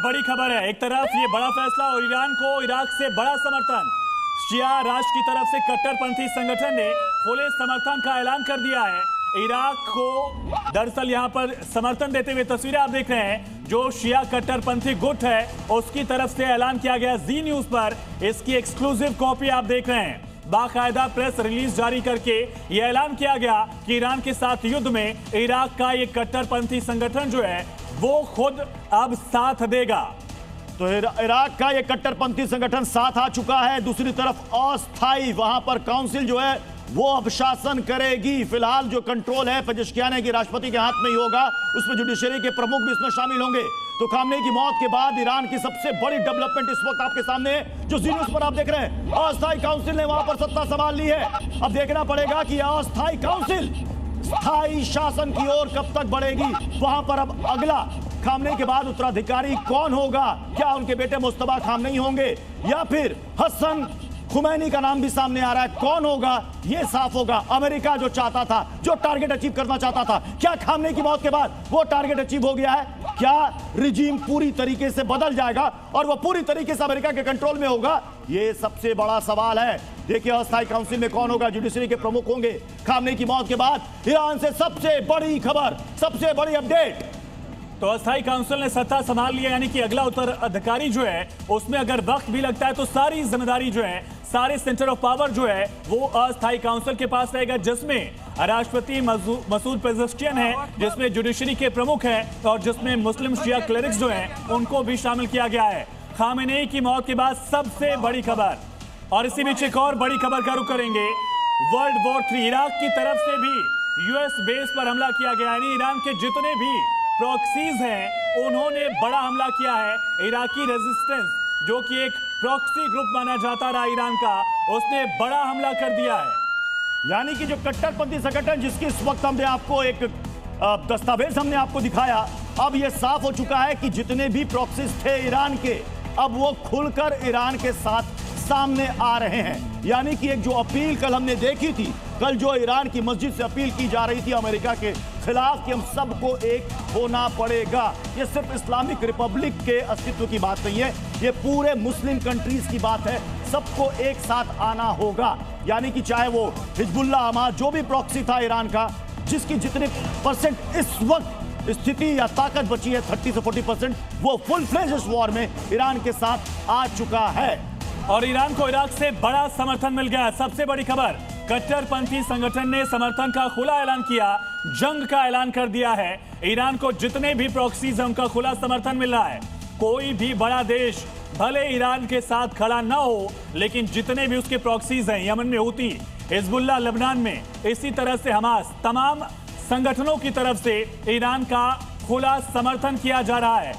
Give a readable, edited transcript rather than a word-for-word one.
बड़ी खबर है। एक तरफ ये बड़ा फैसला और ईरान को इराक से बड़ा समर्थन। शिया राष्ट्र की तरफ से कट्टरपंथी संगठन ने खुले समर्थन का ऐलान कर दिया है। इराक को दरअसल यहां पर समर्थन देते हुए तस्वीरें आप देख रहे हैं। जो शिया कट्टरपंथी गुट है उसकी तरफ से ऐलान किया गया जी न्यूज पर। इसकी एक्सक्लूसिव कॉपी आप देख रहे हैं। बाकायदा प्रेस रिलीज जारी करके यह ऐलान किया गया कि ईरान के साथ युद्ध में इराक का ये कट्टरपंथी संगठन जो है वो खुद अब साथ देगा। तो इराक का ये कट्टरपंथी संगठन साथ आ चुका है। दूसरी तरफ अस्थाई वहां पर काउंसिल जो है वो अब शासन करेगी। फिलहाल जो कंट्रोल है पेजेश्कियान की राष्ट्रपति के हाथ में ही होगा। उसमें जुडिशरी के प्रमुख भी इसमें शामिल होंगे। तो खामनेई की मौत के बाद ईरान की सबसे बड़ी डेवलपमेंट इस वक्त आपके सामने है, जो जी न्यूज पर आप देख रहे हैं। अस्थाई काउंसिल ने वहां पर सत्ता संभाल ली है। अब देखना पड़ेगा कि अस्थाई काउंसिल स्थायी शासन की ओर कब तक बढ़ेगी। वहां पर अब अगला खामनेई के बाद उत्तराधिकारी कौन होगा? क्या उनके बेटे मुस्तफा खामनेई होंगे या फिर हसन खुमैनी का नाम भी सामने आ रहा है। कौन होगा यह साफ होगा। अमेरिका जो चाहता था, जो टारगेट अचीव करना चाहता था, क्या खामनेई की मौत के बाद वो टारगेट अचीव हो गया है? क्या रिजीम पूरी तरीके से बदल जाएगा और वो पूरी तरीके से अमेरिका के कंट्रोल में होगा? यह सबसे बड़ा सवाल है। देखिए अस्थायी काउंसिल में कौन होगा? जुडिशरी के प्रमुख होंगे। खामनेई की मौत के बाद ईरान से सबसे बड़ी खबर, सबसे बड़ी अपडेट। तो अस्थायी काउंसिल ने सत्ता संभाल लिया, यानी कि अगला उत्तराधिकारी जो है उसमें अगर वक्त भी लगता है तो सारी जिम्मेदारी जो है, सारे सेंटर ऑफ पावर जो है वो अस्थायी काउंसिल के पास रहेगा, जिसमें राष्ट्रपति मसूद पेजेश्कियान है, जिसमें जुडिशरी के प्रमुख हैं और जिसमें मुस्लिम शिया क्लेरिक्स जो हैं उनको भी शामिल किया गया है। खामेनेई की मौत के बाद सबसे बड़ी खबर। और इसी बीच एक और बड़ी खबर का रुख करेंगे। वर्ल्ड वॉर 3 इराक की तरफ से भी यूएस बेस पर हमला किया गया, यानी ईरान के जितने भी प्रॉक्सीज हैं उन्होंने बड़ा हमला किया है। इराकी रेजिस्टेंस जो कि एक प्रॉक्सी ग्रुप माना जाता रहा ईरान का, उसने बड़ा हमला कर दिया है। यानी कि जो कट्टरपंथी संगठन जिसकी इस वक्त हमने आपको एक दस्तावेज हमने आपको दिखाया, अब यह साफ हो चुका है कि जितने भी प्रॉक्सीज थे ईरान के, अब वो खुलकर ईरान के साथ सामने आ रहे हैं। यानी कि एक जो अपील कल हमने देखी थी, कल जो ईरान की मस्जिद से अपील की जा रही थी अमेरिका के खिलाफ कि हम सबको एक होना पड़ेगा, ये सिर्फ इस्लामिक रिपब्लिक के अस्तित्व की बात नहीं है, ये पूरे मुस्लिम कंट्रीज की बात है। सबको एक साथ आना होगा। यानी कि चाहे वो हिजबुल्लाह, हमास, जो भी प्रॉक्सी था ईरान का, जिसकी जितने परसेंट इस वक्त स्थिति या ताकत बची है 30 से 40%, वो फुल फ्लेज इस वॉर में ईरान के साथ आ चुका है। और ईरान को इराक से बड़ा समर्थन मिल गया। सबसे बड़ी खबर, कट्टरपंथी संगठन ने समर्थन का खुला ऐलान किया, जंग का ऐलान कर दिया है। ईरान को जितने भी प्रॉक्सीज हैं उनका खुला समर्थन मिल रहा है। कोई भी बड़ा देश भले ईरान के साथ खड़ा ना हो, लेकिन जितने भी उसके प्रॉक्सीज हैं, यमन में हूती, हिजबुल्लाह लेबनान में, इसी तरह से हमास, तमाम संगठनों की तरफ से ईरान का खुला समर्थन किया जा रहा है।